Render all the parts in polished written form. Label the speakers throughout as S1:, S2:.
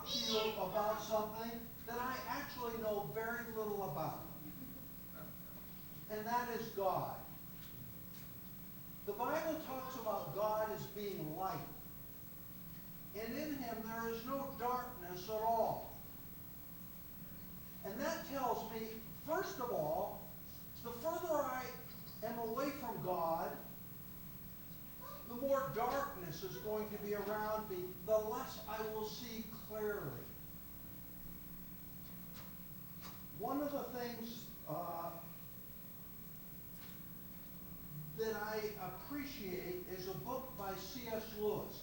S1: talk to you about something that I actually know very little about. And that is God. The Bible talks about God as being light. And in him there is no darkness at all. And that tells me, first of all, the further I am away from God, the more darkness is going to be around me, the less I will see clearly. One of the things that I appreciate is a book by C.S. Lewis.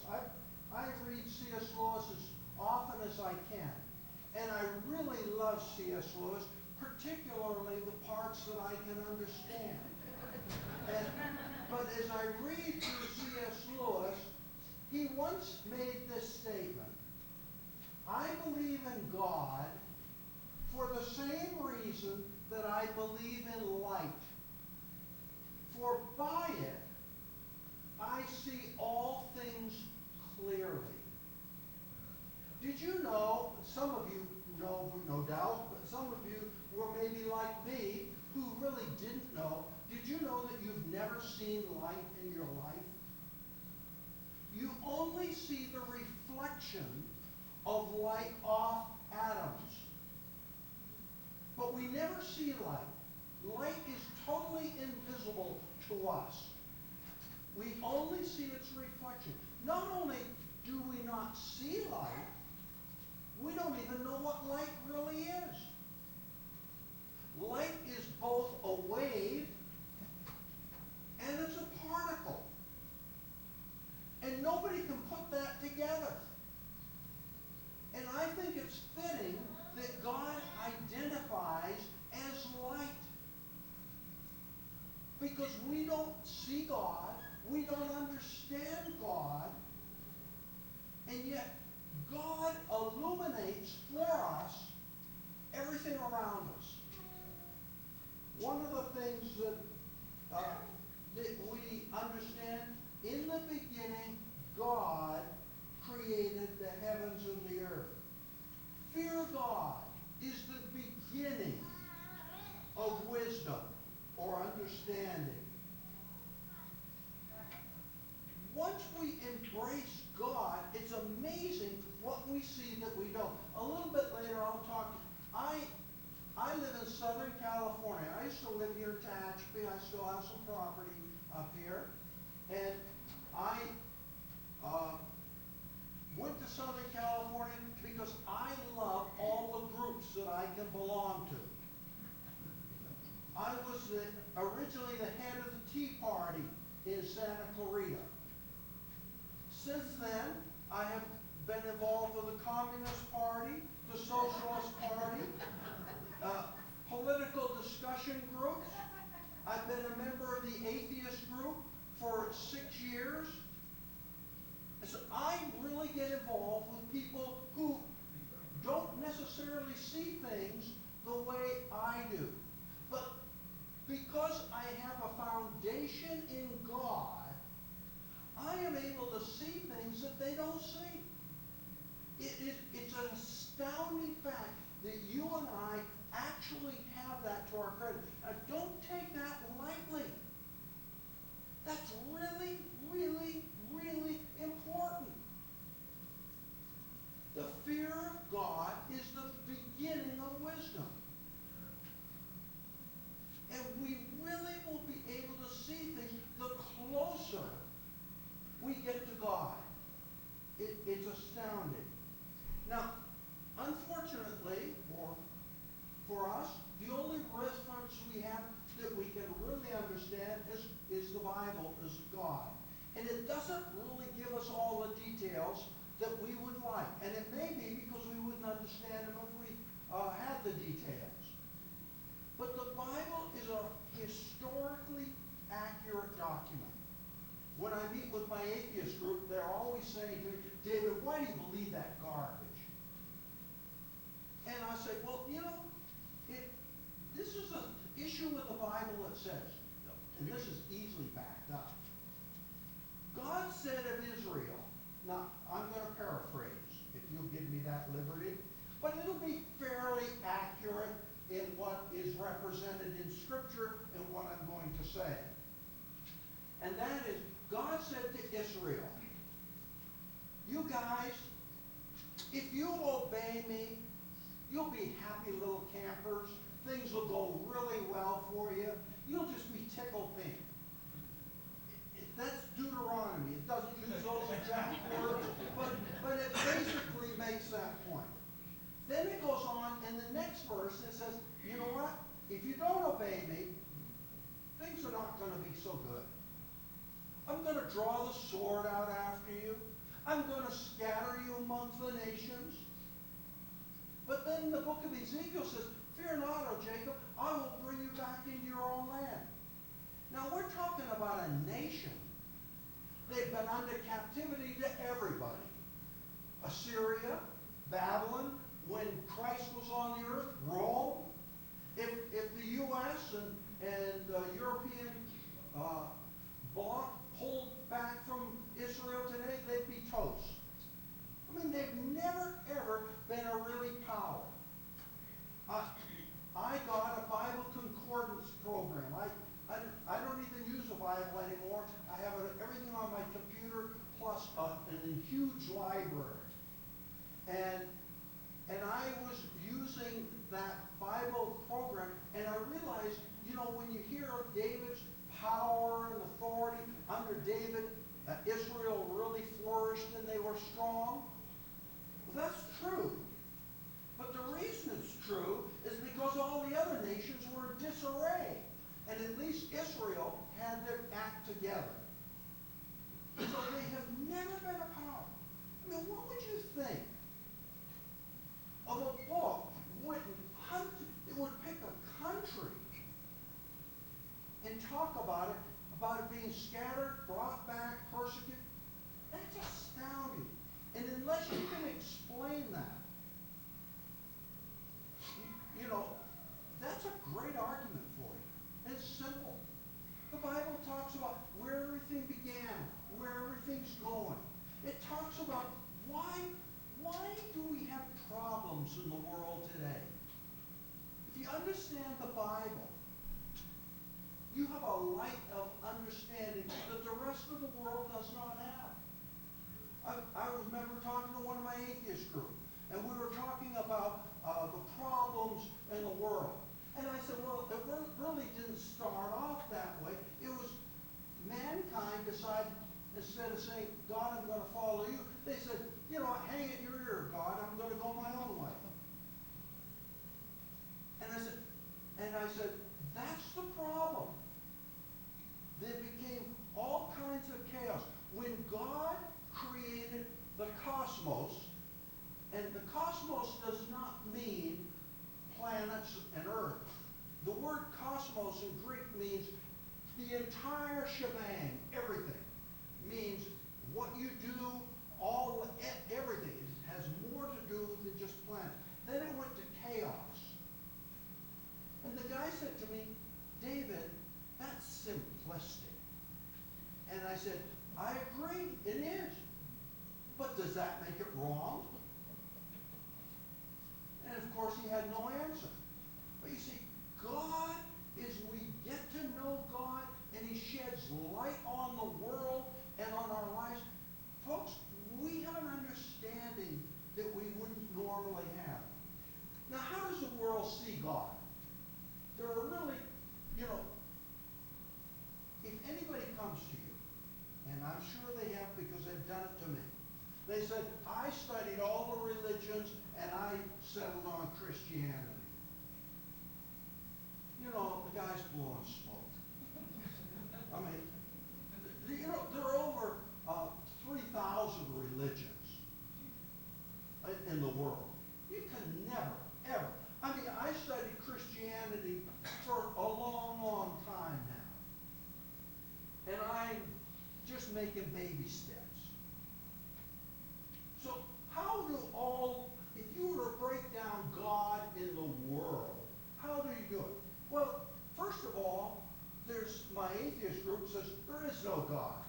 S1: I read C.S. Lewis as often as I can. And I really love C.S. Lewis, particularly the parts that I can understand. But as I read through C.S. Lewis, he once made this statement: I believe in God for the same reason that I believe in light. For by it, I see all things clearly. Did you know, some of you know, no doubt, but some of you were maybe like me, who really didn't know. Did you know that you've never seen light in your life? You only see the reflection of light off atoms. But we never see light. Light is totally invisible to us. We only see its reflection. Not only do we not see light, we don't even know what light really is. Light is both a wave and it's a particle. And nobody can put that together. And I think it's fitting that God identifies as light. Because we don't see God, we don't understand God, and yet God illuminates for us everything around us. One of the things that we understand, in the beginning, God created the heavens and the earth. Fear God is the beginning of wisdom or understanding. Once we embrace God, it's amazing what we see that we don't. A little bit later I'll talk. I live in Southern California. I used to live here in Tehachapi. I still have some property up here. And I went to Southern California because I love all the groups that I can belong to. I was originally the head of the Tea Party in Santa Clarita. Since then, I have been involved with the Communist Party, the Socialist Party, political discussion groups. I've been a member of the atheist group for 6 years. So I really get involved with people who don't necessarily see things the way I do. But because I have a foundation in God, I am able to see things that they don't see. It's an astounding fact that you and I actually have that to our credit. Now, don't take that lightly. That's really, really, really important. The fear of God is the beginning of wisdom. And we really will be able to see things the closer we get to God. It's astounding. Now, unfortunately, for us, the only reference we have that we can really understand is the Bible, is God. And it doesn't really give us all the details that we would like. And it may be because we wouldn't understand them if we had the details. But the Bible is a historically accurate document. When I meet with my atheist group, they're always saying to me, David, why do you believe that garbage? And I say, well, you know, this is an issue with the Bible that says, and this is easily backed up. God said of Israel, now I'm going to paraphrase, if you'll give me that liberty. you guys, if you obey me, you'll be happy little campers. Things will go really well for you. You'll just be tickled pink. That's Deuteronomy. It doesn't use those exact words, but it basically makes that point. Then it goes on in the next verse. It says, you know what? If you don't obey me, things are not going to be so good. I'm going to draw the sword out after you. I'm going to scatter you amongst the nations. But then the book of Ezekiel says, fear not, O Jacob, I will bring you back into your own land. Now we're talking about a nation. They've been under captivity to everybody. Assyria, Babylon, when Christ was on the earth, Rome. If the U.S. and European bloc pulled back from Israel today, they'd be toast. I mean, they've never, ever been a really power. I got a Bible concordance program. I don't even use a Bible anymore. I have everything on my computer plus a huge library. And I was using that Bible program, and I realized, you know, when you hear of David's power and authority, under David, Israel really flourished and they were strong. Well, that's true. But the reason it's true is because all the other nations were in disarray. And at least Israel had their act together. So they have never been a power. I mean, what would you think of a book written, it would pick a country and talk about it being scattered, brought back, persecuted? That's astounding. And unless you can explain that, you know, that's a great argument for you. It's simple. The Bible talks about where everything began, where everything's going. It talks about why do we have problems in the world today? If you understand the Bible, you have a light of understanding that the rest of the world does not have. I remember talking to one of my atheist group, and we were talking about the problems in the world. And I said, well, it really didn't start off that way. It was mankind decided, instead of saying, God, I'm going to follow you, they said, you know, hang it in your ear, God, I'm going to go my own way. And I said, that's the problem. There became all kinds of chaos. When God created the cosmos, and the cosmos does not mean planets and Earth. The word cosmos in Greek means the entire shebang, everything. Means what you do, everything. It has more to do than just planets. Then it went to chaos. And the guy said to me, David, that's simplistic. And I said, I agree, it is. But does that make it wrong? And of course he had no answer. But you see, God, as we get to know God and he sheds light on the world and on our lives, folks, we have an understanding that we wouldn't normally have. Now, how does the world see God? There are really, you know, if anybody comes to you, and I'm sure they have because they've done it to me, they said, I studied all the religions and I settled on Christianity. You know, the guy's blowing smoke. I mean, you know, there are over 3,000 religions in the world. You can never, ever. I mean, I studied Christianity for a long, long time now. And I'm just making baby steps. So how do if you were to break down God in the world, how do you do it? Well, first of all, there's my atheist group says there is no God.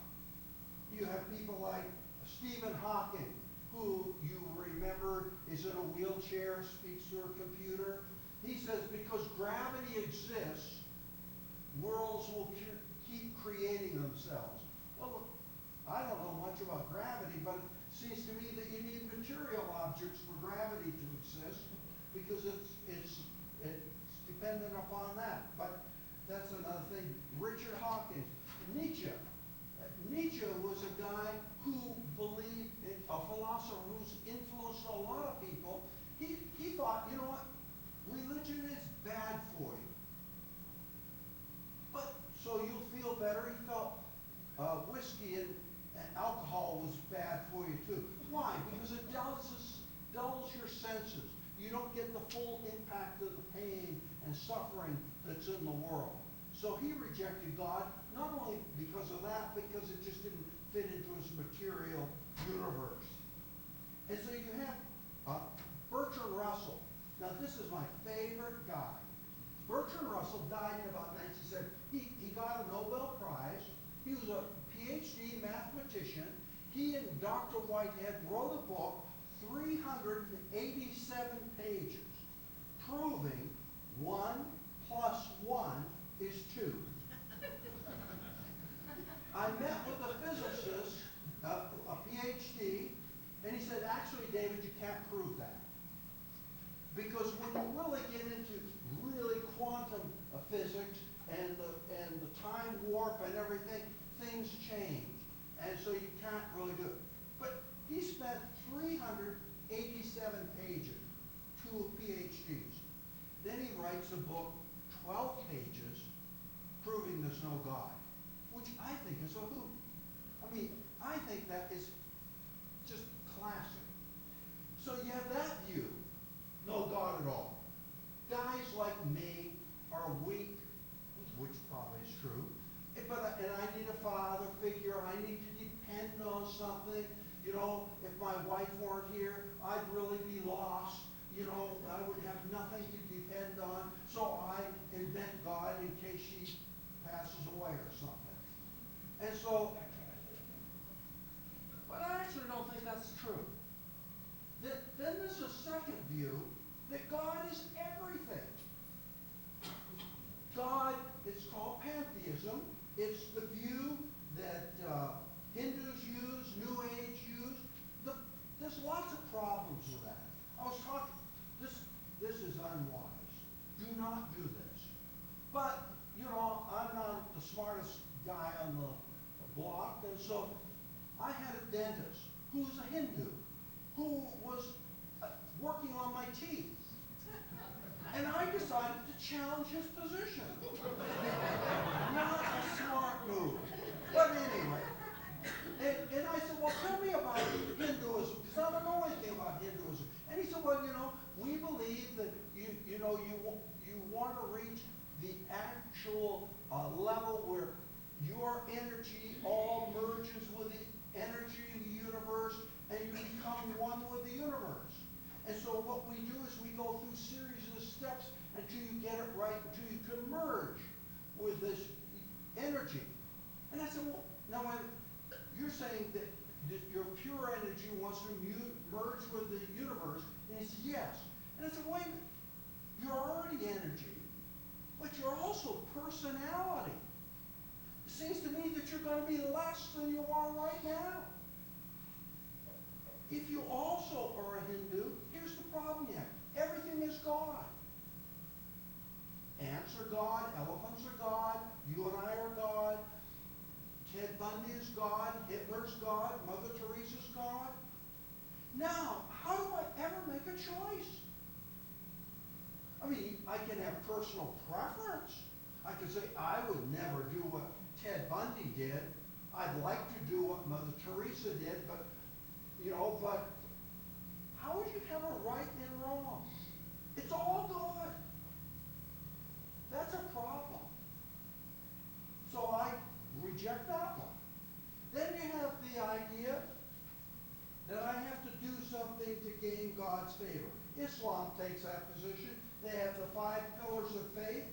S1: You have people like Stephen Hawking, who you remember is in a wheelchair, speaks through a computer. He says because gravity exists, worlds will keep creating themselves. Well, I don't know much about gravity, but it seems to me because it's dependent upon that. But that's another thing. Richard Hawkins, Nietzsche. Nietzsche was a guy who believed, a philosopher who's influenced a lot of people. He thought, you know what, religion is bad for you. But, so you'll feel better. He felt whiskey and alcohol was bad for you too. Why? Because it dulls your senses. You don't get the full impact of the pain and suffering that's in the world. So he rejected God, not only because of that, because it just didn't fit into his material universe. And so you have Bertrand Russell. Now this is my favorite guy. Bertrand Russell died in about 1970. He got a Nobel Prize. He was a PhD mathematician. He and Dr. Whitehead wrote a book, 387 pages, proving 1 plus 1 is 2. I met with a physicist, a PhD, and he said, actually, David, you can't prove that. Because when you really get into really quantum physics and the time warp and everything, things change. And so you can't really do it. But he spent 387 pages, 2 PhDs. Then he writes a book, 12 pages, proving there's no God, which I think is a hoot. I mean, I think that is just classic. So you have that view, no God at all. Guys like me are weak, which probably is true, and I need a father figure. I need to depend on something. You know, if my wife weren't here, I'd really be lost. You know, I would have nothing to depend on. So I invent God in case she passes away or something. And so, but I actually don't think that's true. Then there's a second view that God is everything. God is called pantheism. It's the view that Hindus use, New Age use. There's lots of problems with that. I was talking, this is unwise. Do not do this. But, you know, I'm not the smartest guy on the block, and so I had a dentist who was a Hindu, who was working on my teeth. And I decided to challenge his position. Not a smart move. But anyway, and I said, well, tell me about Hinduism, because I don't know anything about Hinduism. And he said, well, you know, we believe that you want to reach the actual level where your energy all merges with the energy of the universe, and you become one with the universe. And so what we do is we go through series of steps until you get it right, until you can merge with this energy. And I said, well, now you're saying that your pure energy wants to merge with the universe. And he said, yes. And I said, wait a minute. You're already energy, but you're also personality. It seems to me that you're going to be less than you are right now. If you also are a Hindu, here's the problem yet. Everything is God. Ants are God, elephants are God, you and I are God, Ted Bundy is God, Hitler's God, Mother Teresa's God. Now, how do I ever make a choice? I mean, I can have personal preference. I could say, I would never do what Ted Bundy did. I'd like to do what Mother Teresa did, but, you know, but how would you have a right and wrong? It's all God. That's a problem. So I reject that one. Then you have the idea that I have to do something to gain God's favor. Islam takes that position. They have the 5 pillars of faith,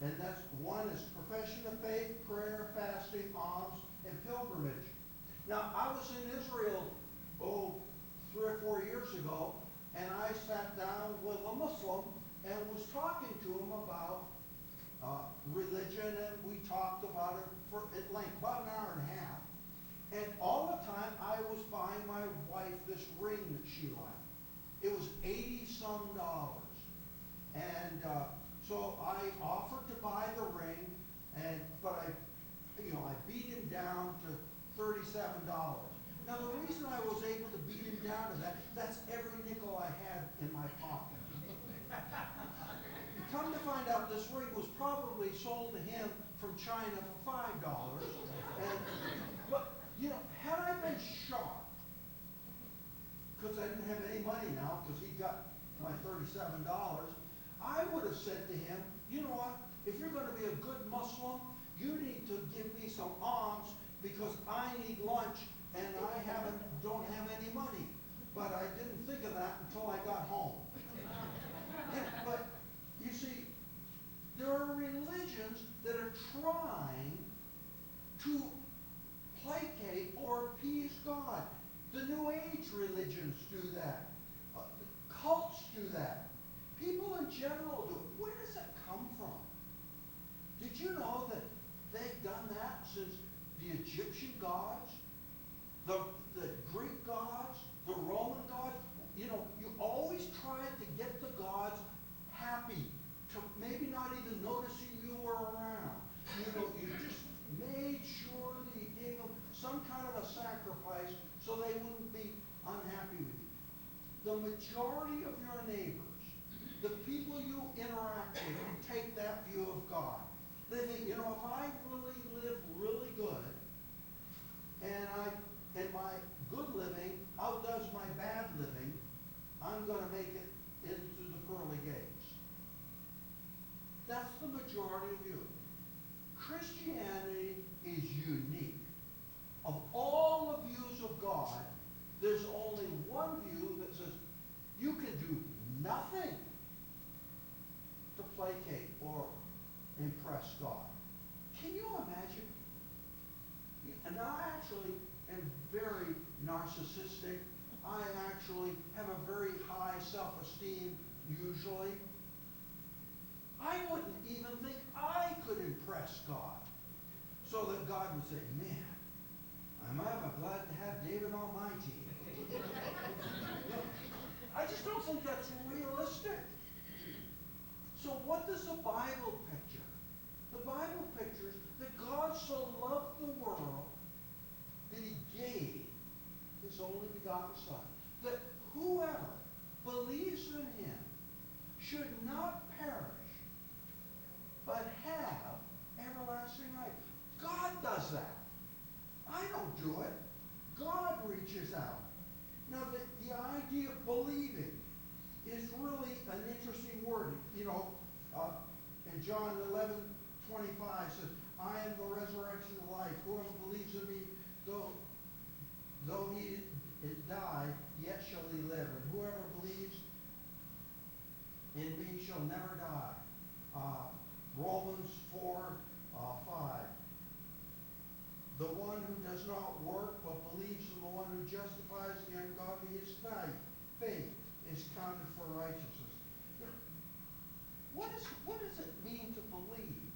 S1: and that's one is profession of faith, prayer, fasting, alms, and pilgrimage. Now, I was in Israel, 3 or 4 years ago, and I sat down with a Muslim and was talking to him about religion, and we talked about it at length, about an hour and a half. And all the time, I was buying my wife this ring that she liked. It was $80 some dollars. And so I offered to buy the ring, but I beat him down to $37. Now the reason I was able to beat him down to that's every nickel I had in my pocket. Come to find out, this ring was probably sold to him from China for $5. But had I been shocked, because I didn't have any money now, because he got my $37, I would have said to him, you know what, if you're going to be a good Muslim, you need to give me some alms because I need lunch and I don't have any money. But I didn't think of that until I got home. But you see, there are religions that are trying to placate or appease God. The New Age religions do that. Cults do that. People in general do it. Where does that come from? Did you know that they've done that since the Egyptian gods, the Greek gods, the Roman gods? You always tried to get the gods happy, to maybe not even noticing you were around. You just made sure that you gave them some kind of a sacrifice so they wouldn't be unhappy with you. The majority of your neighbors, the people you interact with, take that view of God. They think, if I really live really good, and my good living outdoes my bad living, I'm going to make it into the pearly gates. That's the majority view. Christianity is unique. Of all the views of God, there's only one view that says you can do nothing to placate or impress God. Can you imagine? And I actually am very narcissistic. I actually have a very high self-esteem usually. I wouldn't even think I could impress God. So that God would say, man, I'm glad to have David on my team. I just don't think that's realistic. So what does the Bible picture? The Bible pictures that God so loved the world that he gave his only begotten Son, that whoever believes in him should not perish, but have everlasting life. God does that. I don't do it. God reaches out. Now, the idea of believing is really an interesting word. In John 11:25 says, I am the resurrection and life. Whoever believes in me, though he die, yet shall he live. And whoever believes in me shall never die. Romans 4:5. The one who does not work but believes in the one who justifies the ungodly, his faith is counted for righteousness. What does it mean to believe?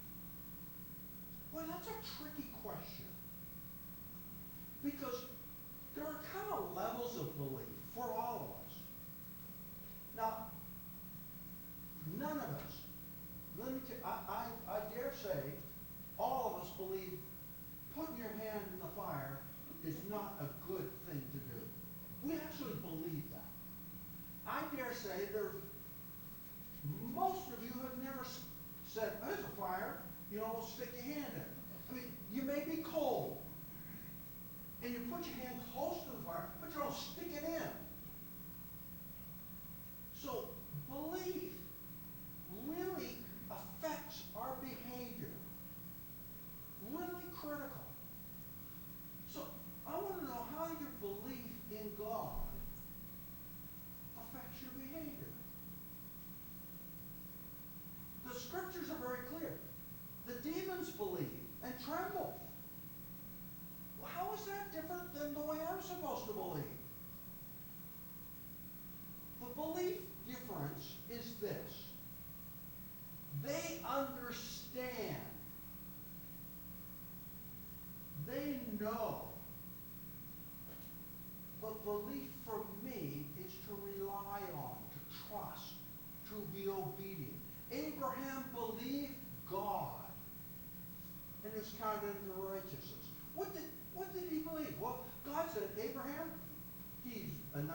S1: Well, that's a tricky question. Because there are kind of levels of belief for all of us. Now, none of us, I dare say, all of us believe putting your hand in the fire is not a good thing to do. We actually believe that. I dare say most of you have never said, there's a fire, stick your hand in. I mean, you may be cold, and you put your hand close to the fire, but you don't stick it in. So, belief really affects our behavior. Really critical. So, I want to know how your belief in God affects your behavior.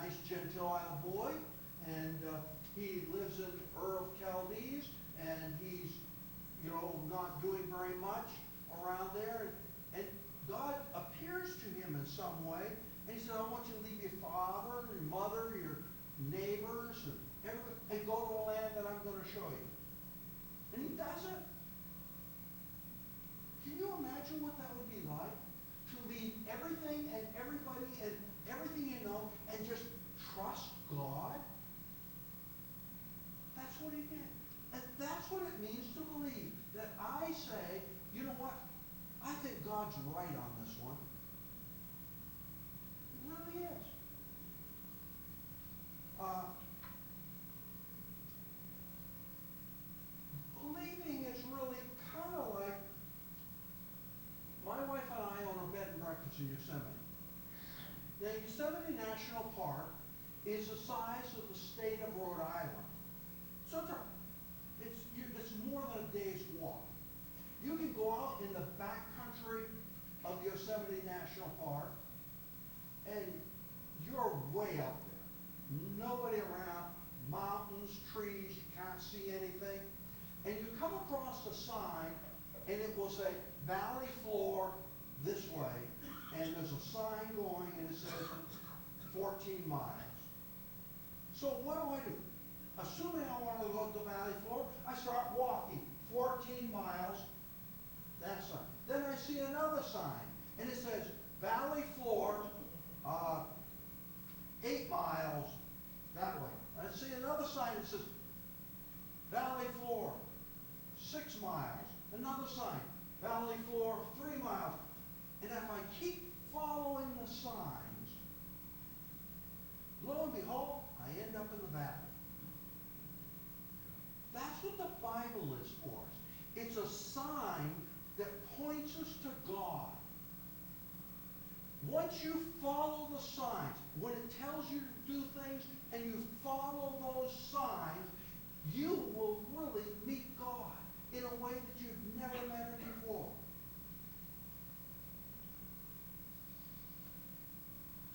S1: nice Gentile boy, and he lives in Ur of Chaldees, and he's, not doing very much around there. And God appears to him in some way, and he said, I want you to leave your father, your mother, your neighbors, and everything, and go to a land that I'm going to show you. And he does it. Can you imagine what that would be like? To leave everything and everybody and everything you know and just trust God? That's what he did. And that's what it means to believe. That I say, you know what? I think God's right on this one. He really is. Believing is really kind of like my wife and I own a bed and breakfast in Yosemite. Now, Yosemite National Park is the size of the state of Rhode Island. So it's more than a day's walk. You can go out in the back country of Yosemite National Park, and you're way out there. Nobody around, mountains, trees, you can't see anything. And you come across a sign, and it will say, Valley Floor this way, and there's a sign going, and it says 14 miles. So what do? Assuming I want to go to the Valley Floor, I start walking 14 miles, that sign. Then I see another sign, and it says Valley Floor, 8 miles that way. I see another sign that says Valley Floor, 6 miles. Another sign, Valley Floor, 3 miles. And if I keep following the signs, lo and behold, I end up in the valley. That's what the Bible is for us. It's a sign that points us to God. Once you follow the signs, when it tells you to do things and you follow those signs, you will really meet God in a way that you've never met him before.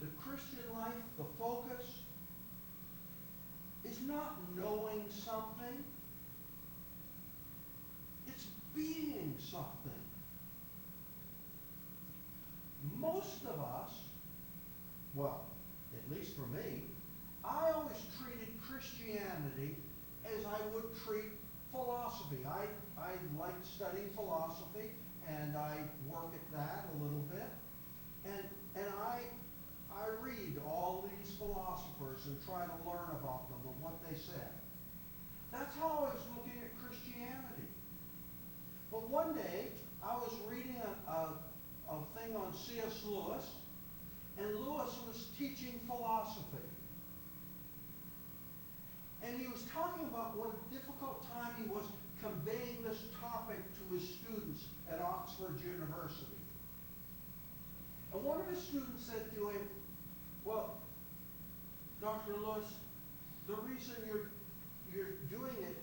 S1: The Christian life, the focus, is not knowing something. It's being something. Most of us, well, at least for me, I always treated Christianity as I would treat philosophy. I like studying philosophy, and I work at that a little bit. And I read all these philosophers and try to learn about them and what they said. That's how I was looking at Christianity. But one day, I was reading a thing on C.S. Lewis, and Lewis was teaching philosophy. And he was talking about what a difficult time he was conveying this topic to his students at Oxford University. And one of his students said to him, well, Dr. Lewis, the reason you're doing it,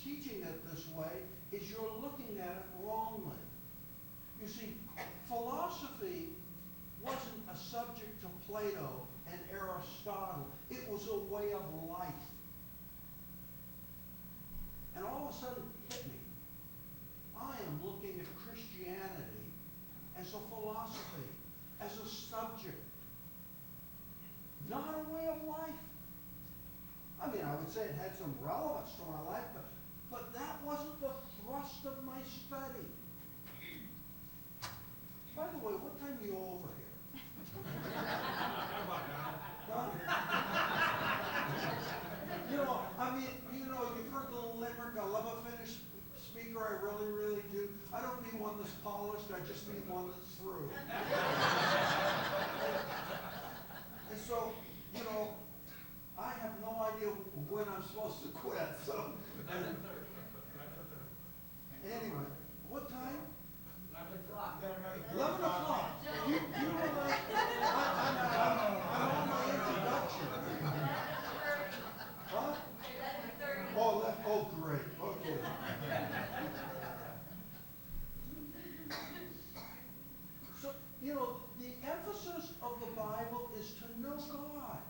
S1: teaching it this way, is you're looking at it wrongly. You see, philosophy wasn't a subject to Plato and Aristotle. It was a way of life. And all of a sudden it hit me. I am looking at Christianity as a philosophy, as a subject, not a way of life. I mean, I would say it had some relevance to my life, but that wasn't the thrust of my study. By the way, what time are you over here? Huh? You've heard the little limerick, I love a finished speaker, I really, really do. I don't mean one that's polished, I just mean one that's through. And so, I have no idea when I'm supposed to quit, so. Anyway, what time?
S2: 11 o'clock.
S1: 11 o'clock. You were like, I'm on my introduction. Huh?
S2: 11:30.
S1: Oh, great. Okay. So, the emphasis of the Bible is to know God.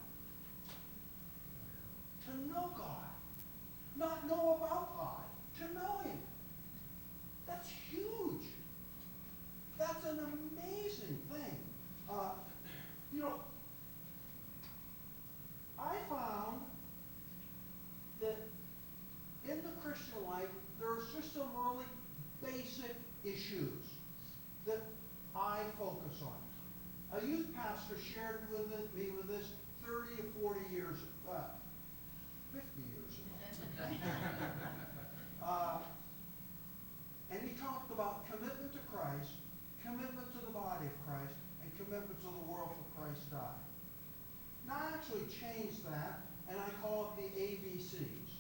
S1: actually changed that, and I call it the ABCs.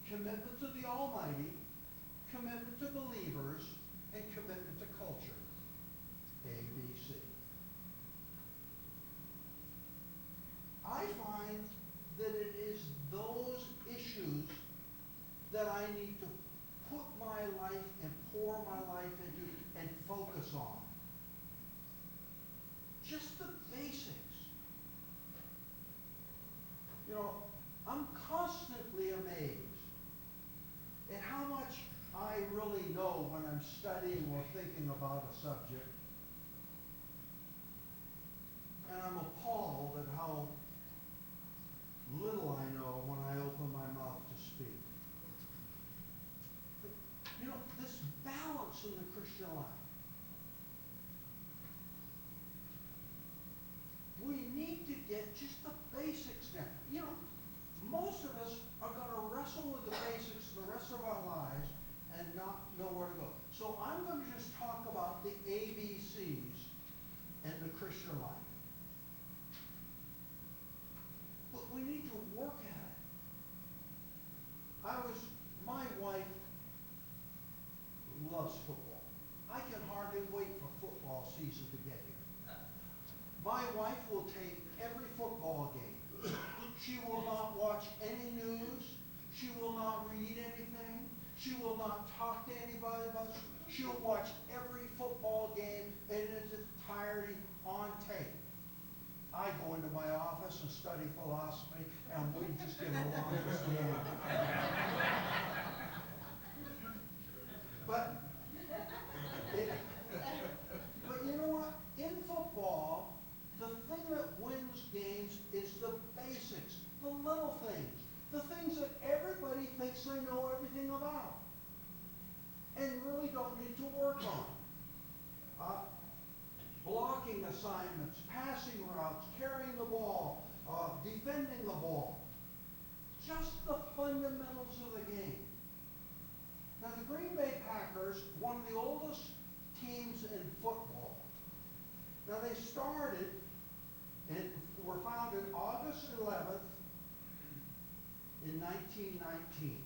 S1: Commitment to the Almighty, commitment to believers, and commitment to culture. ABC. I find that it is those issues that I need to put my life and pour my life into and focus on. Just the basics. You know, I'm constantly amazed at how much I really know when I'm studying or thinking about a subject. And I'm appalled at how little I know when I open my mouth to speak. But, you know, this balance in the Christian life. We need to get just the basics down. You know, most of us are going to wrestle with the basics the rest of our lives and not know where to go. So I'm going to just talk about the ABCs and the Christian life. But we need to work at it. My wife loves football. I can hardly wait for football season to get here. My wife will take every football game. She will not watch any news. She will not read anything. She will not talk to anybody about it. She'll watch every football game in its entirety on tape. I go into my office and study philosophy, and we just get along this game. But you know what? In football, the thing that wins games is the basics, the little things, the things that everybody thinks they know everything about, and really don't need to work on. Blocking assignments, passing routes, carrying the ball, defending the ball. Just the fundamentals of the game. Now the Green Bay Packers, one of the oldest teams in football. Now they started and were founded August 11th in 1919.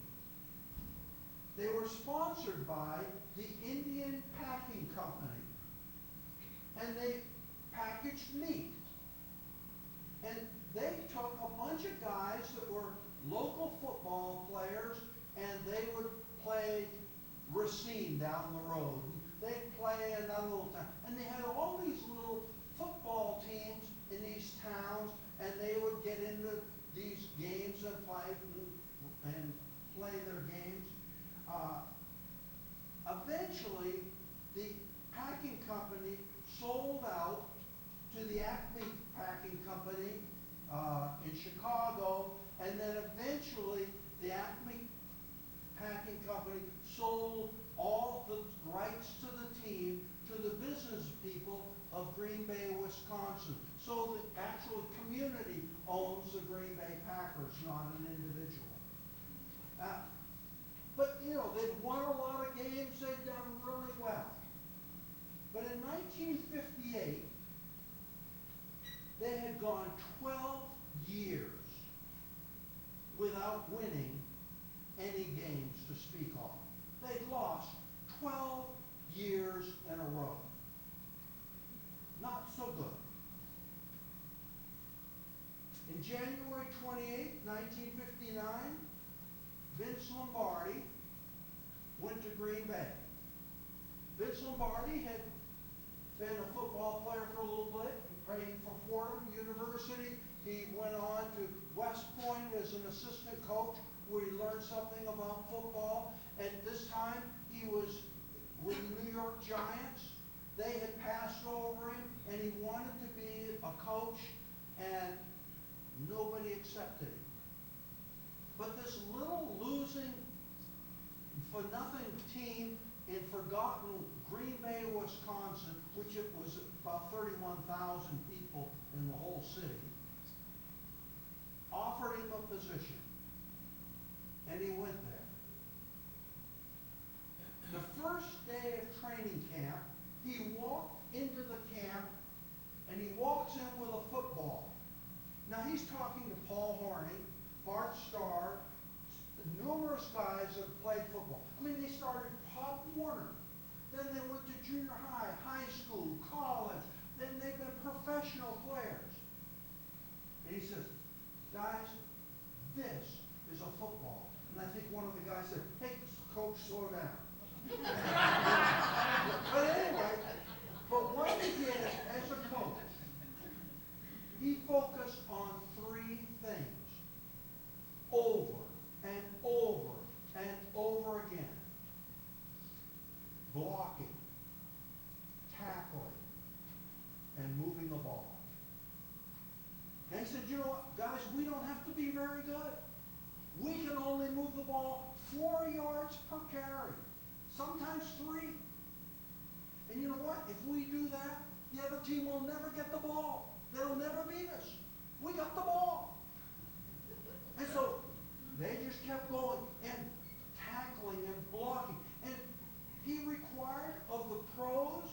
S1: They were sponsored by the Indian Packing Company. And they packaged meat. And they took a bunch of guys that were local football players, and they would play Racine down the road. They'd play another little town. And they had all these little football teams in these towns, and they would get into these games and fight and play their games. Eventually, the packing company sold out to the Acme Packing Company in Chicago, and then eventually the Acme Packing Company sold all the rights to the team to the business people of Green Bay, Wisconsin. So the actual community owns the Green Bay Packers, not an individual. But you know, they've won a lot of games, they've done really well. But in 1958, they had gone 12 years without winning any games to speak of. They'd lost 12 years in a row. Not so good. In January 28, 1959, Vince Lombardi went to Green Bay. Vince Lombardi had been a football player for a little bit. He played for Fordham University. He went on to West Point as an assistant coach, where he learned something about football. At this time, he was with the New York Giants. They had passed over him, and he wanted to be a coach, and nobody accepted him. But this little losing for nothing team in forgotten Green Bay, Wisconsin, which it was about 31,000 people in the whole city, offered him a position. And he went there. The first day of training camp, he walked into the camp, and he walks in with a football. Now he's talking to Paul Horney, Bart Starr, numerous guys that have played football. I mean, they started Pop Warner. Then they went to junior high, high school, college. Then they've been professional players. And he says, guys, this is a football. And I think one of the guys said, hey, coach, slow down. But anyway, but what he did as a coach, he focused on three things over and over and over again. Blocking, tackling, and moving the ball. And he said, you know what, guys, we don't have to be very good. We can only move the ball 4 yards per carry, sometimes 3. And you know what? If we do that, the other team will never get the ball. They'll never beat us. We got the ball. And so they just kept going and tackling and blocking. And he required of the pros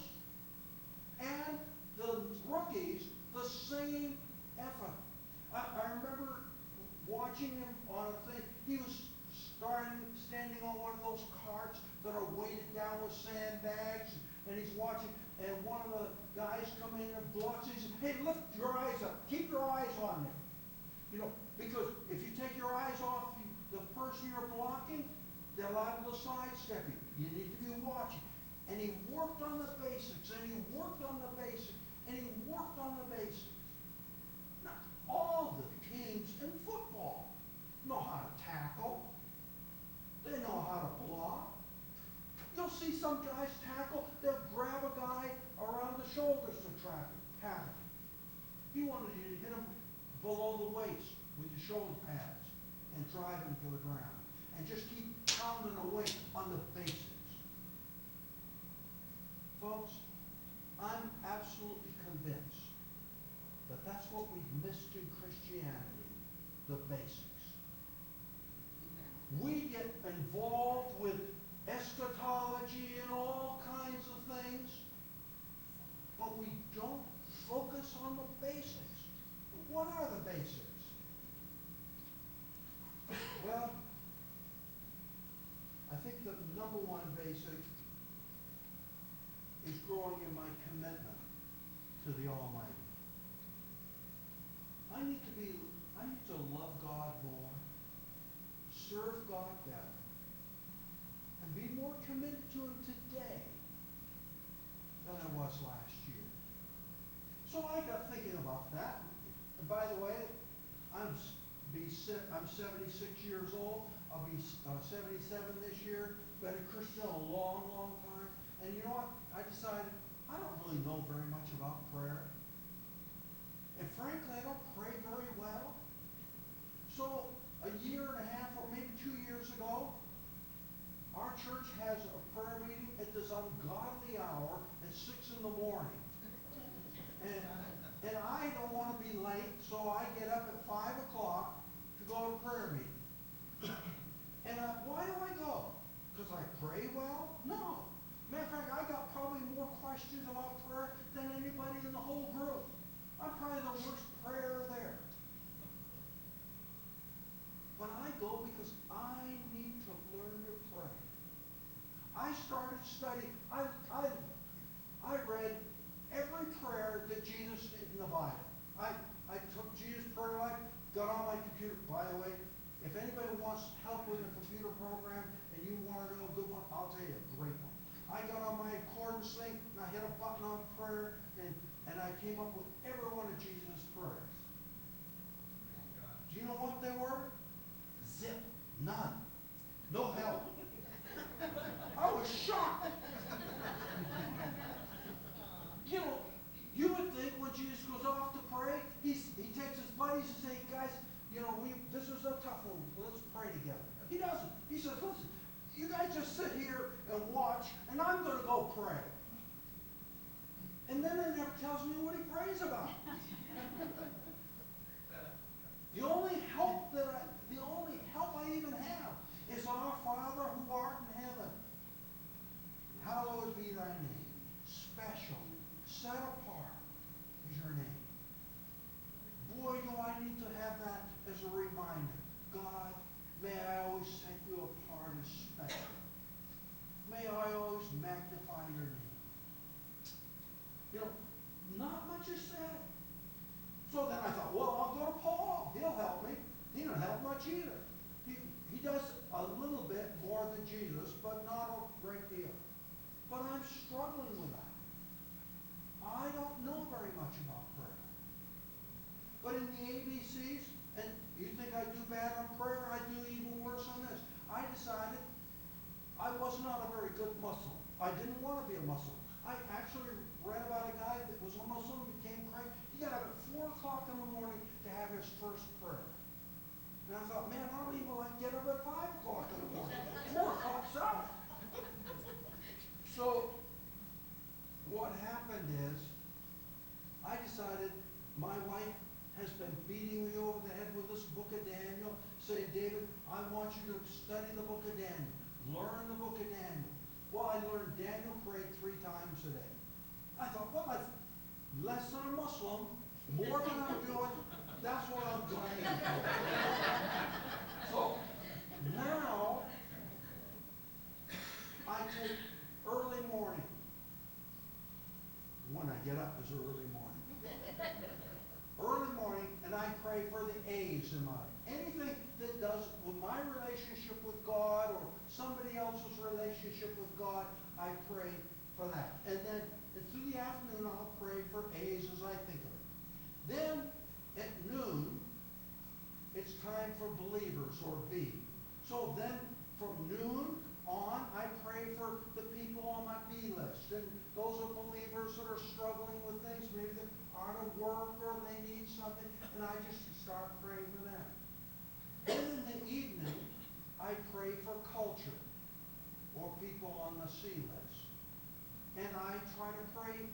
S1: and the rookies the same effort. I remember watching him on a thing. He was standing on one of those carts that are weighted down with sandbags, and he's watching, and one of the guys come in and blocks. He says, hey, lift your eyes up. Keep your eyes on them. You know, because if you take your eyes off the person you're blocking, they're liable to sidestep you. You need to be watching. And he worked on the basics, and he worked on the basics, and he worked on the basics. Now, all the teams in football know how to tackle. They know how to block. You'll see some guys tackle, they'll grab a guy around the shoulders to tackle. He wanted you to hit him below the waist with your shoulder pads and drive him to the ground. And just keep pounding away on the basics. Folks, I'm absolutely convinced that that's what we've missed in Christianity, the basics. We get involved with eschatology and all kinds of things, but we don't focus on the basics. What are the basics? Well, I think the number one basic is growing in my commitment to the Almighty. I need to love God more, serve God better, and be more committed to Him today than I was last year. So I got thinking about that. And by the way, I'm 76 years old. I'll be 77 this year. Been a Christian a long, long time. And you know what? I decided I don't really know very much about prayer. And frankly, I don't pray very well. So a year and a half or maybe 2 years ago, our church has a prayer meeting at this ungodly hour at 6 in the morning. And I don't want to be late, so I get up at 5 o'clock to go to prayer meeting. And why do I go? Because I pray well? No. Matter of fact, I got probably more questions about prayer than anybody in the whole group. I'm probably the worst prayer there. But I go because I need to learn to pray. I started studying. I read every prayer that Jesus did in the Bible. I took Jesus' prayer life, got on my computer. By the way, if anybody wants help with a computer program and you want to know a good one, I'll tell you a great one. I got on my accordance thing and I hit a button on prayer and I came up with every one of Jesus' prayers. Do you know what they were? Zip. None. No help. I was shocked. You know, you would think when Jesus goes off to pray, he takes his buddies and says, guys, you know, this is a tough one. Let's pray together. He doesn't. He says, listen, you guys just sit here and watch, and I'm going to go pray. And then it never tells me what he prays about. he don't have much either. He does a little bit more than Jesus, but not a great deal. But I'm struggling with that. I don't know very much about prayer. But in the ABCs, and you think I do bad on prayer, I do even worse on this. I decided I was not a very good Muslim. I didn't want to be a Muslim. I actually read about a guy that was a Muslim, became Christ. He got up at 4 o'clock in the morning to have his first prayer. And I thought, man, I don't even like get up at 5 o'clock in the morning. 4 o'clock's out. So what happened is, I decided my wife has been beating me over the head with this book of Daniel, saying, David, I want you to study the book of Daniel. Learn the book of Daniel. Well, I learned Daniel prayed 3 times a day. I thought, well, that's less than a Muslim, more than I'm doing. That's what I'm doing. So now I take early morning. When I get up is early morning. Early morning, and I pray for the A's in my life. Anything that does with my relationship with God or somebody else's relationship with God, I pray for that. And then through the afternoon, I'll pray for A's as I think of it. Then at noon, it's time for believers or B. So then from noon on, I pray for the people on my B list. And those are believers that are struggling with things, maybe they're out of work or they need something, and I just start praying for them. Then in the evening, I pray for culture or people on the C list. And I try to pray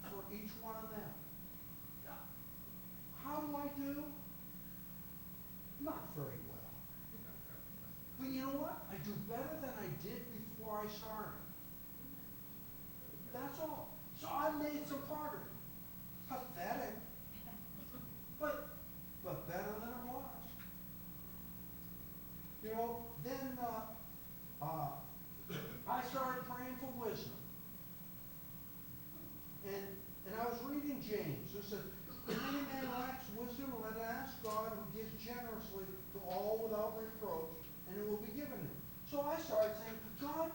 S1: for each one of them. How do I do? Not very well. But you know what? I do better than I did before I started. That's all. So I made some progress. Pathetic. But better than it was. You know, then I started praying for wisdom. And I was reading James. It said, if any man lacks wisdom, let him ask God, who gives generously to all without reproach, and it will be given him. So I started saying, God,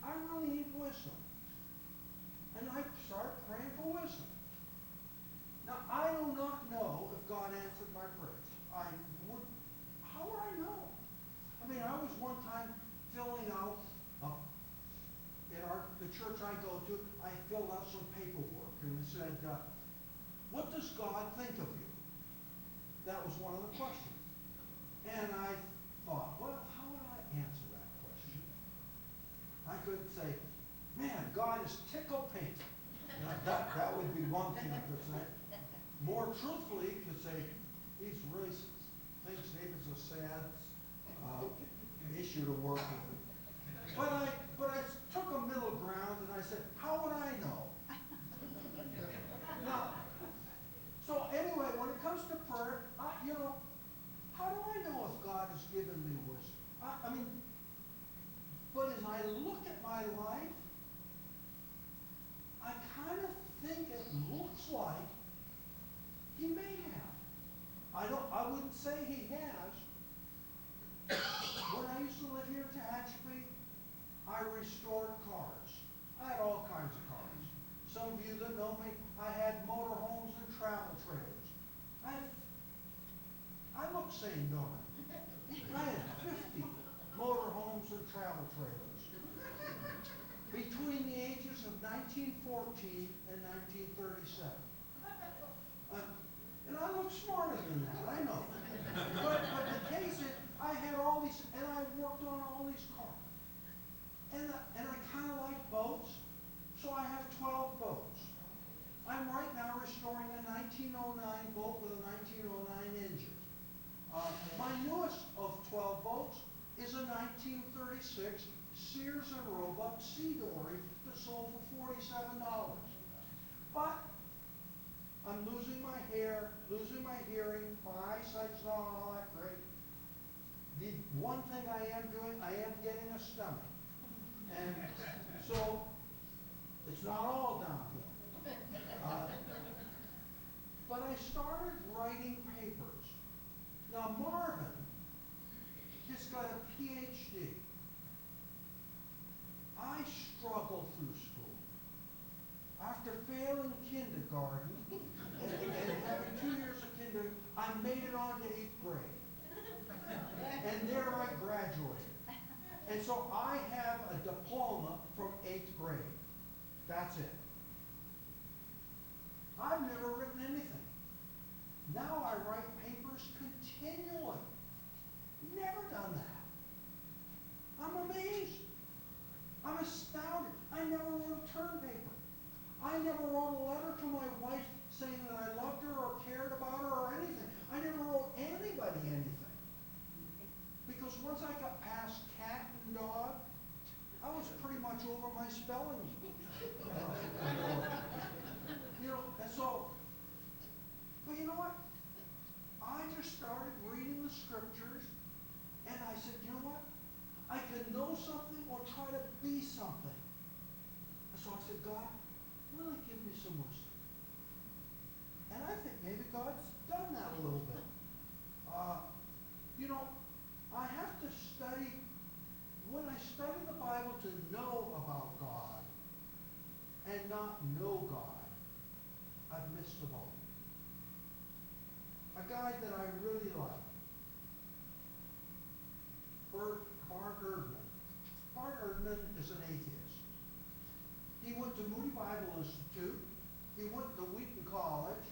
S1: I really need wisdom. And I started praying for wisdom. Now, I do not know if God answered my prayers. How would I know? I mean, I was one time filling out, in the church I go to, I filled out some paperwork, and it said, what does God think of you? That was one of the questions. And I thought, well, how would I answer that question? I could say, man, God is tickle pink. That would be one thing I could say. More truthfully, could say, he's really thinks David's a sad issue to work with. But I took a middle ground and I said, how would I know? Now, so anyway, when it comes to prayer, how do I know if God has given me wisdom? I mean, but as I look at my life, I kind of think it looks like he may have. I wouldn't say he has. When I used to live here in Tehachapi, I restored cars. I had all kinds of cars. Some of you that know me, I had motorhomes and travel trailers. I look sane, don't I? I had 50 motorhomes and travel trailers between the ages of 1914 and 1937. And I look smarter than that, I know. But the case is, I had all these, and I worked on all these cars. And I kind of like boats, so I have 12 boats. I'm right now restoring a 1909 boat with a 1909 engine. My newest of 12 boats is a 1936 Sears and Roebuck Sea Dory that sold for $47. But I'm losing my hair, losing my hearing, my eyesight's not all that great. The one thing I am doing, I am getting a stomach. And so, it's not all downhill. But I started writing papers Now Marvin has got a PhD. I struggled through school. After failing kindergarten and having 2 years of kindergarten, I made it on to 8th grade. And there I graduated. And so I have a diploma from 8th grade. That's it. I've never written anything. Now I write papers continually. Never done that. I'm amazed. I'm astounded. I never wrote a term paper. I never wrote a letter to my wife saying that I loved her or cared about her or anything. I never wrote anybody anything. Because once I got past cat and dog, I was pretty much over my spelling. You know, and so, but you know what? I just started reading the scriptures, and I said, you know what? I can know something or try to be something. And so I said, God, really give me some wisdom. And I think maybe God's done that a little bit. You know, I have to study, when I study the Bible to know about God and not know God, I've missed the boat. A guy that I really like, Bart Ehrman. Bart Ehrman is an atheist. He went to Moody Bible Institute. He went to Wheaton College.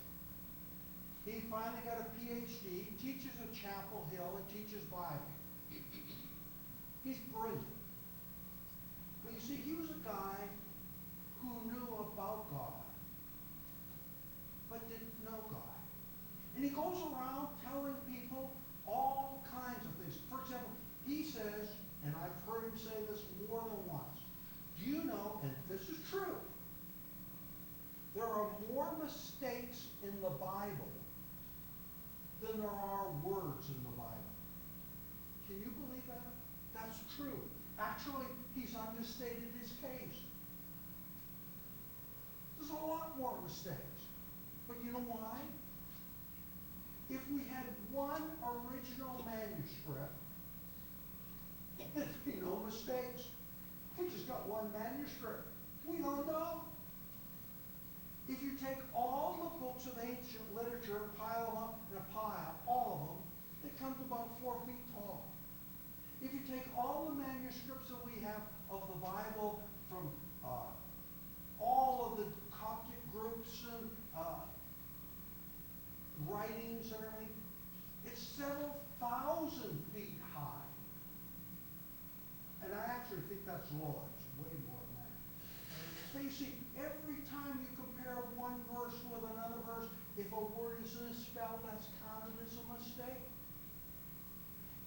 S1: He finally got a PhD, teaches at Chapel Hill, and teaches Bible. He's brilliant. But you see, he was a guy who knew about God, but didn't know God. And he goes around telling people all kinds of things. For example, he says, and I've heard him say this more than once, do you know, and this is true, there are more mistakes in the Bible than there are words in the Bible. Can you believe that? That's true. Actually, he's understated his case. There's a lot more mistakes. But you know why? If we had one original manuscript, there'd be no mistakes. We just got one manuscript. We don't know. If you take all the books of ancient literature, pile them up in a pile, all of them, they come to about 4 feet tall. If you take all the manuscripts that we have of the Bible from all of the Coptic groups and writings and everything, it's several thousand feet high. And I actually think that's low. It's way more than that. But you see, every time you compare one verse with another verse, if a word is misspelled, that's counted as a mistake.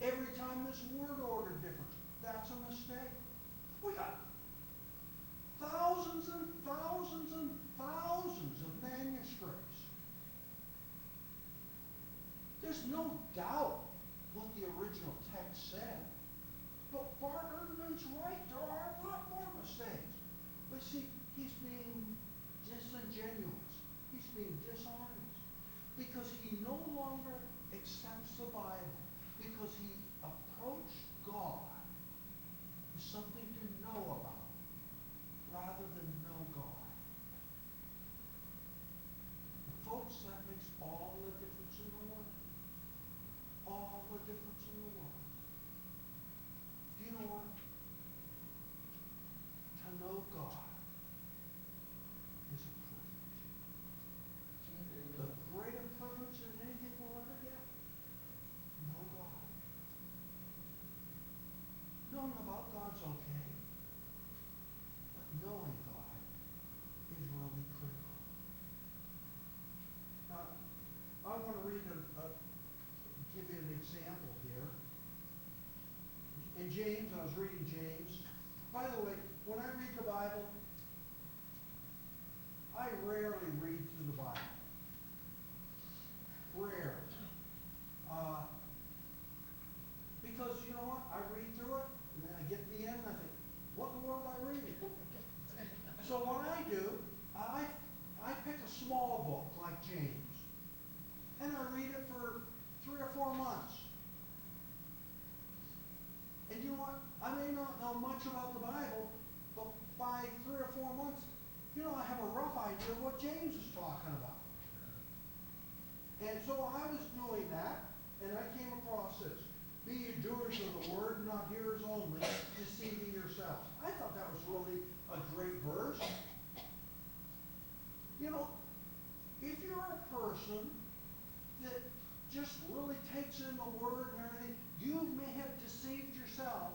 S1: Every time there's word order difference, that's a mistake. We got thousands and thousands and thousands of manuscripts. There's no doubt what the original text said. But Bart Ehrman's right. There are a lot more mistakes. But see, he's being disingenuous. He's being dishonest. Because he no longer accepts the Bible. Because he approached God as something to know about rather than know God. And folks, that makes all the difference in the world. All the difference in the world. Do you know what? To know God is a privilege. The greater privilege than anything we'll ever get. Know God. Knowing about God's okay. But knowing God is really critical. Now, I want to read give you an example here. In James, I was reading James. By the way, when I read the Bible, I rarely read through the Bible. Rarely. Because you know what? I read through it, and then I get to the end, and I think, what in the world am I reading? So what I do, I pick a small book like James, and I read it for 3 or 4 months. idea of what James is talking about. And so I was doing that, and I came across this. Be ye doers of the word, not hearers only, deceiving yourselves. I thought that was really a great verse. You know, if you're a person that just really takes in the word and everything, you may have deceived yourself,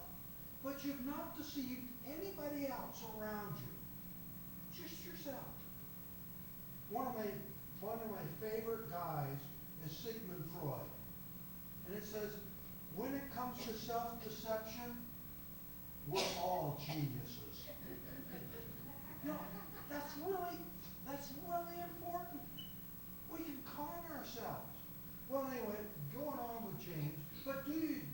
S1: but you've not deceived anybody else around you. Just yourself. One of my favorite guys is Sigmund Freud. And it says, when it comes to self-deception, we're all geniuses. You know, that's really important. We can con ourselves. Well, anyway, going on with James, but do you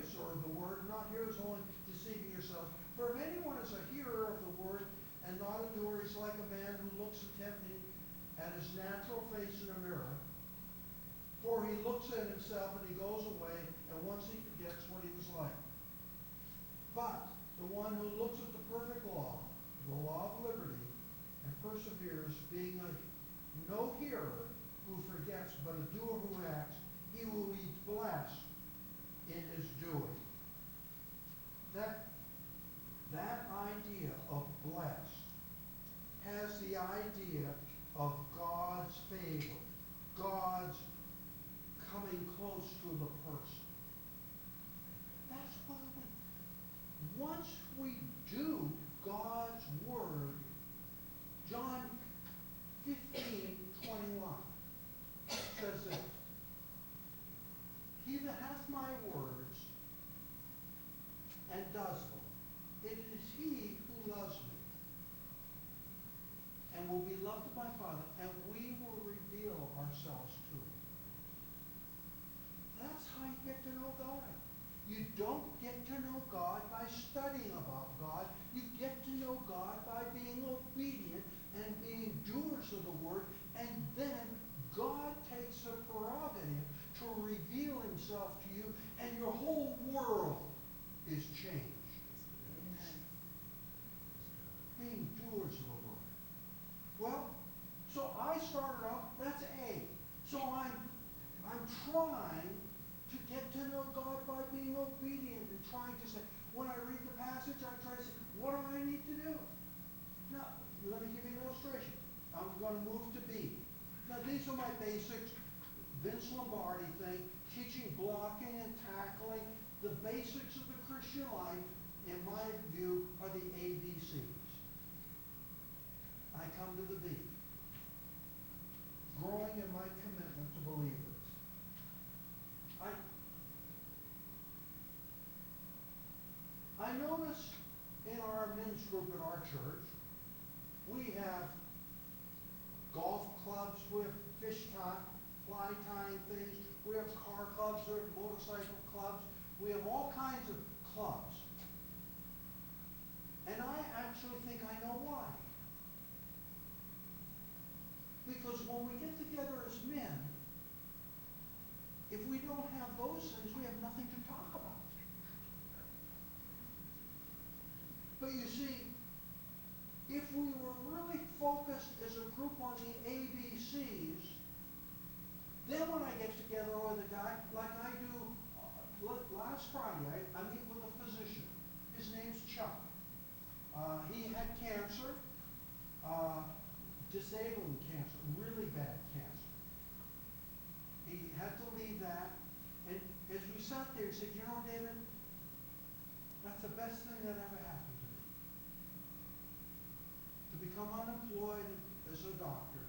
S1: serve the word, not hearers only, deceiving yourselves? For if anyone is a hearer of the word and not a doer, he's like a man who looks intently at his natural face in a mirror. For he looks at himself and he goes away, and once he forgets what he was like. But the one who looks at the perfect law, the law of liberty, and perseveres, being no hearer who forgets, but a doer who acts, he will be blessed in his doing. That idea of blessed has the idea of God's favor, God's coming close to the person. That's what once we do God's word, John 15:21 says that he that hath my words and does them, it is he who loves me and will be loved of my Father, and we will reveal ourselves to him. That's how you get to know God. You don't get to know God by studying about God. You get to know God by being obedient and being doers of the word, and then God takes the prerogative to reveal himself to you, and your whole world is changed. Amen. Being doers of the word. Well, so I started off, that's A. So I'm trying to get to know God by being obedient and trying to say, when I read the passage, I try to say, what do I need to do? Now, let me give you an illustration. I'm going to move to B. Now, these are my basics. Vince Lombardi thing, teaching blocking and tackling. The basics of the Christian life, in my view, are the ABCs. I come to the B. Growing in my commitment to believers. I notice in our men's group at our church, we have golf clubs, we have fish tie, fly tying things, we have car clubs, we have motorcycle clubs, we have all kinds of clubs. And I actually think I know why. Because when we get together as men, if we don't have those things, we have nothing to talk about. But you see, if we were really focused as a group on the ABCs, then when I get together with a guy, like I do last Friday, I meet with a physician. His name's Chuck. He had cancer, disabling cancer, really bad cancer. He had to leave that, and as we sat there, he said, you know, David, that's the best thing that ever happened to me. To become unemployed as a doctor,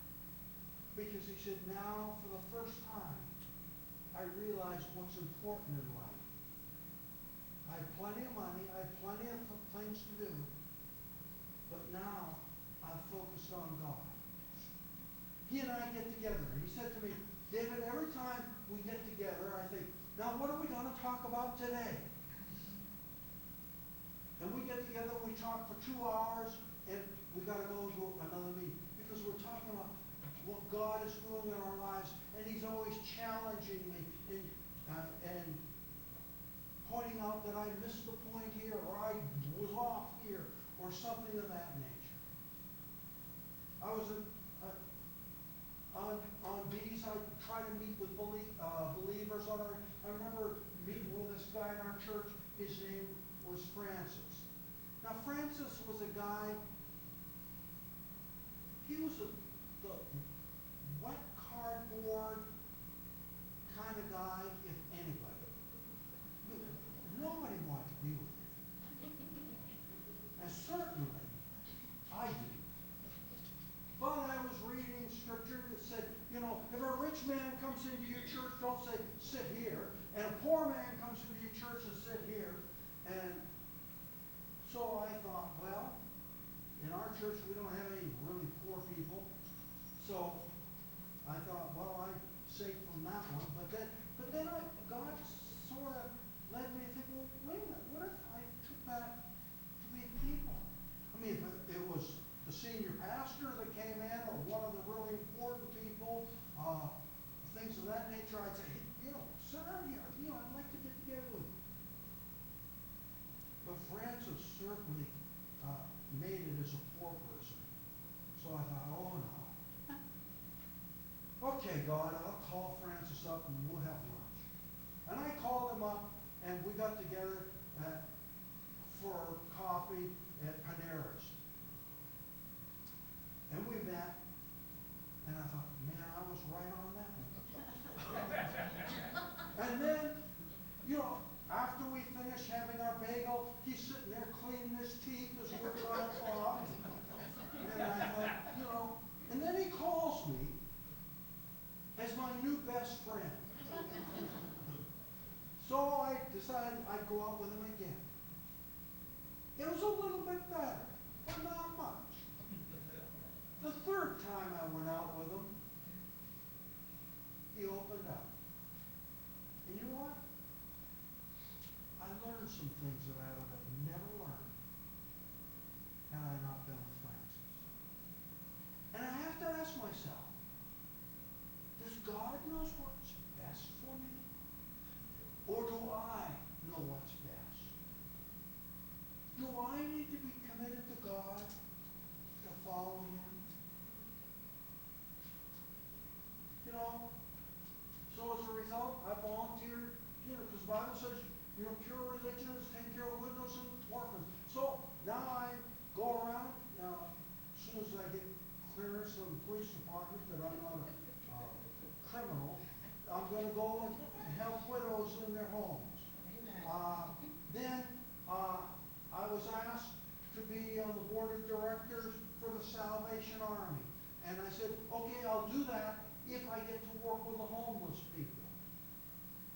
S1: because he said, now for the first time, I realize what's important in life. I have plenty of money, I have plenty of things to do, but now I've focused on God. He and I get together. He said to me, David, every time we get together, I think, now what are we going to talk about today? And we get together, we talk for 2 hours, and we got to go to another meeting. Because we're talking about what God is doing in our lives, and he's always challenging me and pointing out that I missed the point here, or I was off here, or something of that nature. I was remember meeting with this guy in our church. His name was Francis. Now, Francis was a guy, he was the wet cardboard kind of guy, if anybody. Nobody wanted to be with him. And certainly, I didn't. But I was reading scripture that said, you know, if a rich man comes into your church, don't say, sit here. And a poor man comes into your church and sit here. And so I thought, well, in our church we don't have any really poor people. So I thought, well, I'm safe from that one. But then God sort of led me to think, well, wait a minute, what if I took that to be people? I mean, if it was the senior pastor that came in, or one of the really important people, things of that nature, I'd say, hey, you know, sit down here, you know, I'd like to get together with you. But Francis certainly made it as a poor person. So I thought, oh no. Okay, God, I'll call Francis up and we'll have lunch. And I called him up and we got together for coffee at Panera's. And we met, and I thought, man, I was right on that one. And then, you know, after we finished having our bagel, he's sitting there cleaning his teeth as we're trying to talk. And I thought, you know, and then he calls me as my new best friend. So I decided I'd go out with him again. It was a little bit better, but not much. The third time I went out with him, he opened up. And you know what? I learned some things that I would have never learned had I not been with Francis. And I have to ask myself, does God know what's best for me? Or do I know what's best? Do I need to be committed to God, to follow Him? You know, so as a result, I volunteered, you know, because the Bible says, you know, pure religion is taking care of widows and orphans. So now I go around, now, as soon as I get clearance from the police department that I'm not a criminal, I'm going to go and help widows in their homes. Then I was asked to be on the board of directors for the Salvation Army. And I said, okay, I'll do that if I get to work with the homeless people.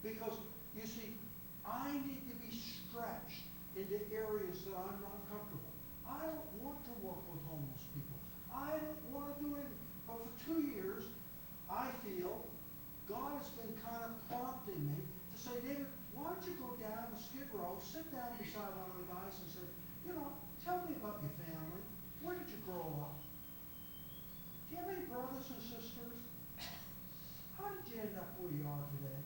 S1: Because, you see, I need to be stretched into areas that I'm not comfortable. I don't want to work with homeless people. I don't want to do anything. But for 2 years, I feel God has been kind of prompting me to say, David, why don't you go down to Skid Row, sit down beside one of the guys and say, you know, tell me about your family. Where did you grow up? Do you have any brothers and sisters? How did you end up where you are today?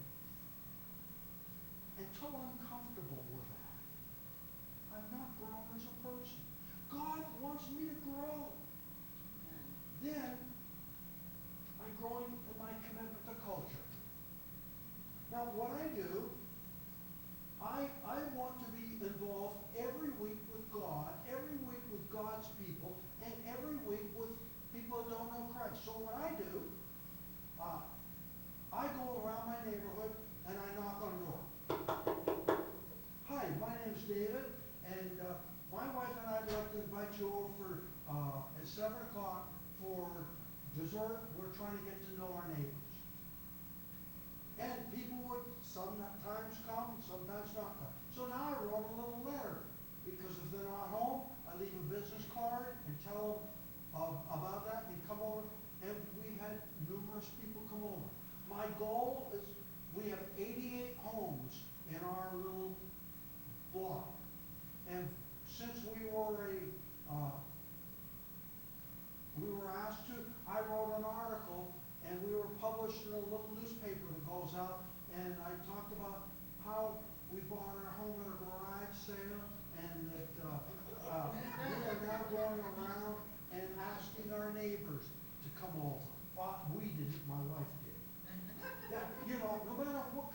S1: Until I'm comfortable with that, I'm not grown as a person. God wants me to grow. Then, I'm growing in my commitment to culture. Now, what I do, I want to be involved every week with God, every week with God's people, and every week with people that don't know Christ. So what I do, I go around my neighborhood and I knock on the door. Hi, my name is David, and my wife and I would like to invite you over at 7 o'clock for dessert. We're trying to get to know our neighbors. And people would sometimes come, sometimes not come. So now I wrote a little letter, because if they're not home, I leave a business card and tell them about that and come over. And we've had numerous people come over. My goal is, we have 88 homes in our little block. And since we were asked to, I wrote an article, and we were published in a little newspaper that goes out, and I talked about how we bought our home at a garage sale, and that we are now going around and asking our neighbors to come over. Well, we didn't, my wife did. That, you know, no matter what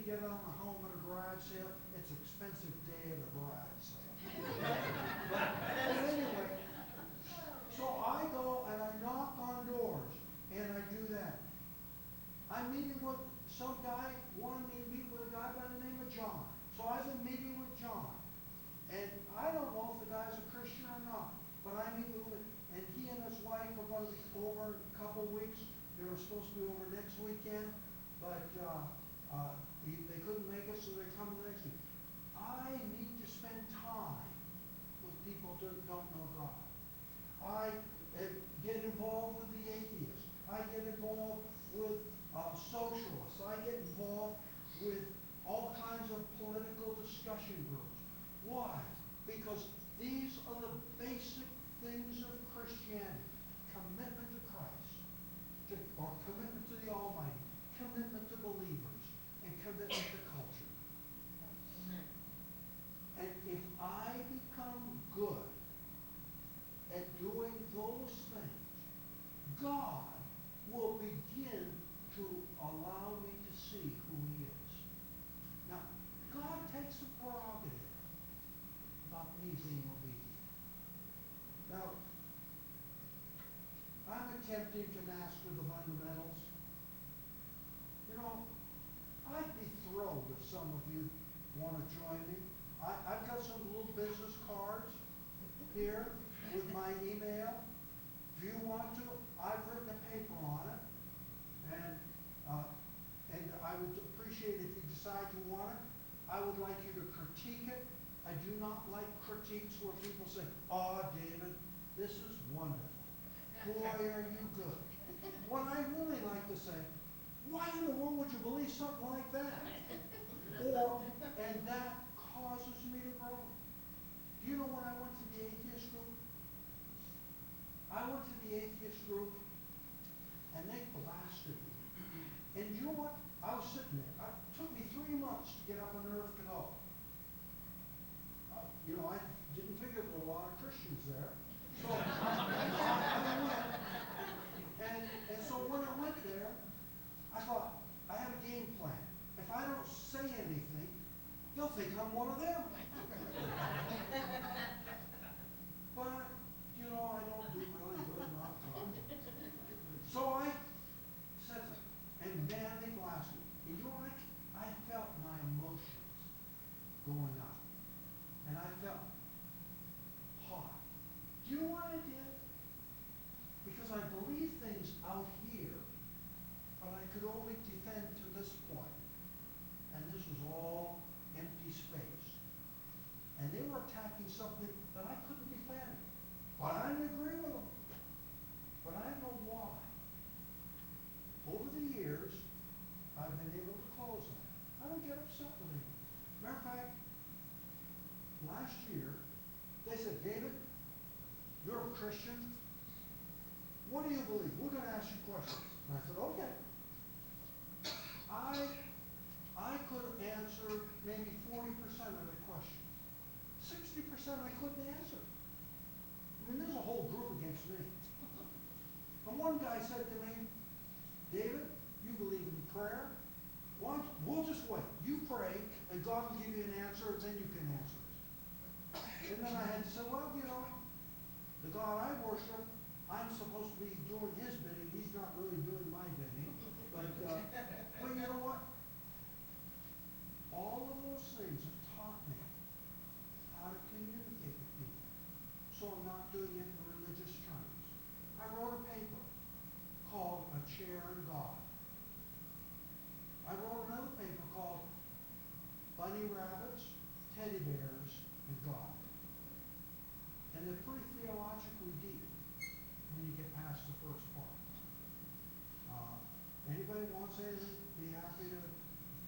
S1: get on a home at a garage sale, it's an expensive day at a garage sale. but anyway, so I go and I knock on doors, and I do that. I'm meeting with some guy, wanted me to meet with a guy by the name of John. So I've been meeting with John. And I don't know if the guy's a Christian or not, but I meet with him, and he and his wife are going to be over in a couple of weeks. They were supposed to be over next weekend, but they couldn't make it, so they're coming next week. I need to spend time with people that don't know God. I get involved with the atheists. I get involved with socialists. I get involved with all kinds of political discussion groups. Why? Because these are the basic things of Christianity. Commitment to Christ, or commitment to the Almighty, commitment to believers, and commitment to culture. And if I become good at doing those things, God will begin to allow me to see who He is. Now, God takes the prerogative about me being obedient. Now, I'm attempting to master the fundamentals. You know, I'd be thrilled if some of you want to join me. I've got some little business cards here with my email. If you want to, I've written a paper on it, and I would appreciate if you decide you want it. I would like you to critique it. I do not like critiques where people say, "Oh, David, this is wonderful. Boy, are you good." What I really like to say, why in the world would you believe something like that? And that causes me to grow. Do you know when I went to the atheist group? I went to the atheist group, and they blasted me. And you know what? I was sitting there. It took me 3 months to get up on earth to go. I didn't figure there were a lot of Christians there. So I went. And so when I went there, I thought, I have a game plan. If I don't say anything, they'll think I'm one of them. But, I don't do really good not talking. So I said, and man, they blasted me. And I felt my emotions going up. And I felt hot. Do you know what I did? Because I believe things out here, but I could only defend to this point. And this was all empty space. And they were attacking something that I couldn't defend. But I didn't agree with them. But I know why. Over the years, I've been able to close that. I don't get upset with them. Matter of fact, last year, they said, "David, you're a Christian. What do you believe? We're going to ask you questions." And I said, "Okay." I could answer maybe 40% of the questions. 60% I couldn't answer. I mean, there's a whole group against me. And one guy said to me, "David, you believe in prayer? We'll just wait. You pray, and God will give you an answer, and then you can answer it." And then I had to say, "Well, the God I worship, I'm supposed to be doing His bidding. He's not really doing my bidding." But you know what? All of those things have taught me how to communicate with people. So I'm not doing it in religious terms. I wrote a paper called "A Chair and God." I wrote another paper called "Bunny Rabbits, Teddy Bears, and God." And they're pretty theologically deep when you get past the first part. Anybody wants anything, be happy to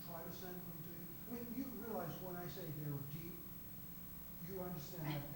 S1: try to send them to you. I mean, you realize when I say they're deep, you understand that